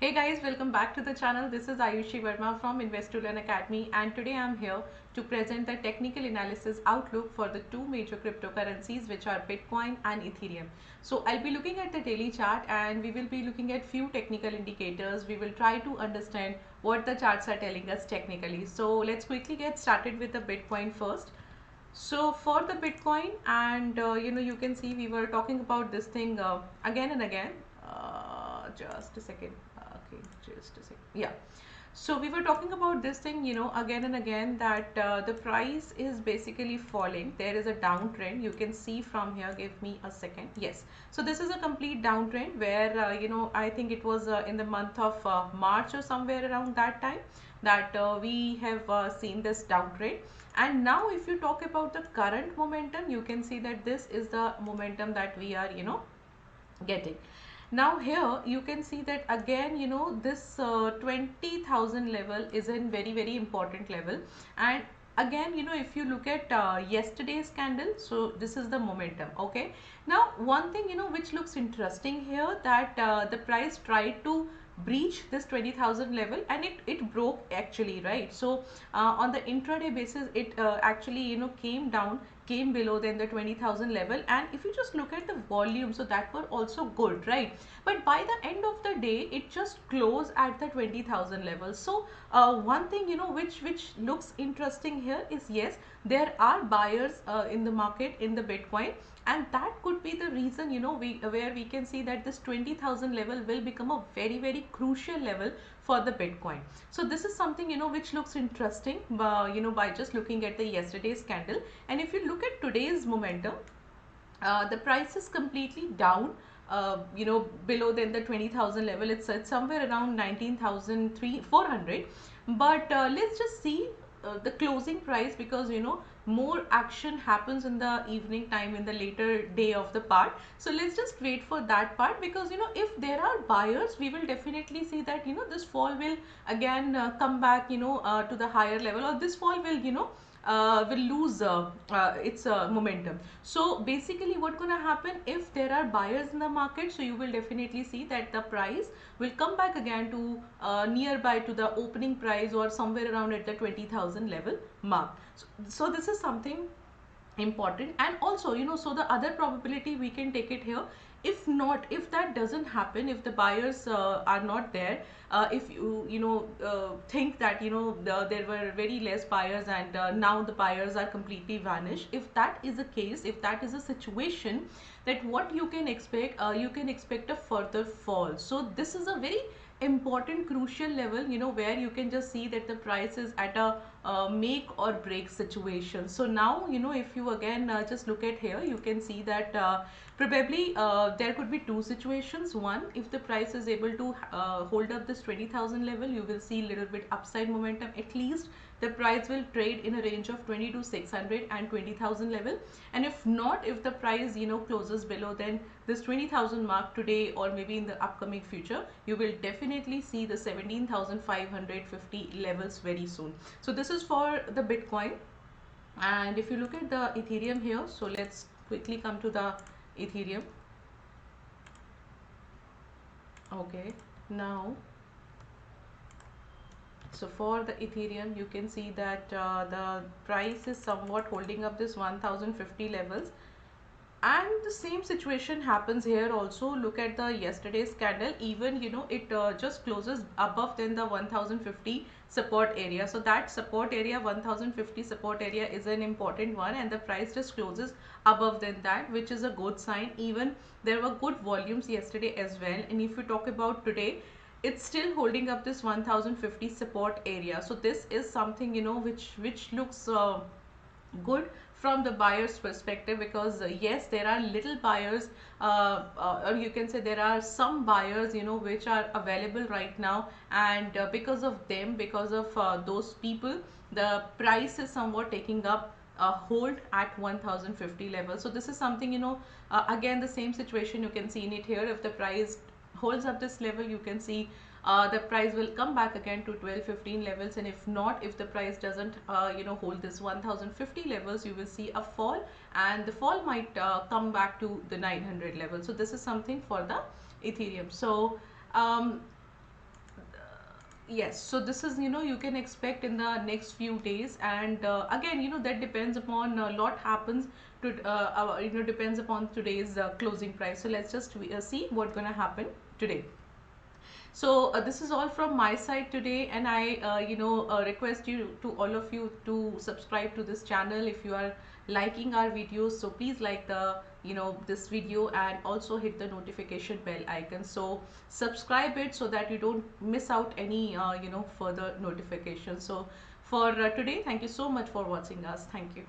Hey guys, welcome back to the channel. This is Ayushi Verma from Investolearn Academy, and today I'm here to present the technical analysis outlook for the two major cryptocurrencies, which are Bitcoin and Ethereum. So I'll be looking at the daily chart and we will be looking at few technical indicators. We will try to understand what the charts are telling us technically. So let's quickly get started with the Bitcoin first. So for the Bitcoin, and you can see we were talking about this thing again and again. Just a second. Okay, just a second. Yeah. So we were talking about this thing, again and again, that the price is basically falling. There is a downtrend. You can see from here. Give me a second. Yes. So this is a complete downtrend where, I think it was in the month of March or somewhere around that time that we have seen this downtrend. And now if you talk about the current momentum, you can see that this is the momentum that we are, getting. Now here you can see that again, this 20,000 level is a very important level. And again, if you look at yesterday's candle, so this is the momentum. Okay, now one thing which looks interesting here, that the price tried to breach this 20,000 level and it broke actually, right? So on the intraday basis, it actually came below than the 20,000 level. And if you just look at the volume, so that were also good, right? But by the end of the day, it just closed at the 20,000 level. So one thing which looks interesting here is, yes, there are buyers in the market in the Bitcoin, and that could be the reason where we can see that this 20,000 level will become a very crucial level for the Bitcoin. So this is something which looks interesting by just looking at the yesterday's candle. And if you look at today's momentum, the price is completely down, below than the 20,000 level. It's somewhere around 19,400. But let's just see the closing price, because more action happens in the evening time, in the later day of the part. So let's just wait for that part, because if there are buyers, we will definitely see that this fall will again come back to the higher level, or this fall will lose its momentum. So basically what gonna happen, if there are buyers in the market, so you will definitely see that the price will come back again to nearby to the opening price, or somewhere around at the 20,000 level mark. So this is something important. And also so the other probability we can take it here, if that doesn't happen, if the buyers are not there, if you think that there were very less buyers, and now the buyers are completely vanished, if that is the case, if that is a situation, that what you can expect, you can expect a further fall. So this is a very important crucial level where you can just see that the price is at a make or break situation. So now if you again just look at here, you can see that probably there could be two situations. One, if the price is able to hold up this 20,000 level, you will see a little bit upside momentum. At least the price will trade in a range of 22,600 and 20,000 level. And if not, if the price closes below then this 20,000 mark today, or maybe in the upcoming future, you will definitely see the 17,550 levels very soon. So this is for the Bitcoin. And if you look at the Ethereum here, so let's quickly come to the Ethereum. Okay, now so for the Ethereum, you can see that the price is somewhat holding up this 1050 levels. And the same situation happens here also. Look at the yesterday's candle, even it just closes above than the 1050 support area. So that support area, 1050 support area, is an important one, and the price just closes above than that, which is a good sign. Even there were good volumes yesterday as well. And if you talk about today, it's still holding up this 1050 support area. So this is something which looks good from the buyer's perspective, because yes, there are little buyers, or you can say there are some buyers which are available right now, and because of them, because of those people, the price is somewhat taking up a hold at 1050 level. So this is something again the same situation you can see in it here. If the price holds up this level, you can see the price will come back again to 1215 levels. And if not, if the price doesn't hold this 1050 levels, you will see a fall, and the fall might come back to the 900 level. So this is something for the Ethereum. So Yes, so this is, you can expect in the next few days, and again, that depends upon a lot happens to, depends upon today's closing price. So let's just see what's gonna happen today. So this is all from my side today, and I request you to all of you to subscribe to this channel if you are liking our videos. So please like the this video, and also hit the notification bell icon, so subscribe it so that you don't miss out any further notifications. So for today, thank you so much for watching us. Thank you.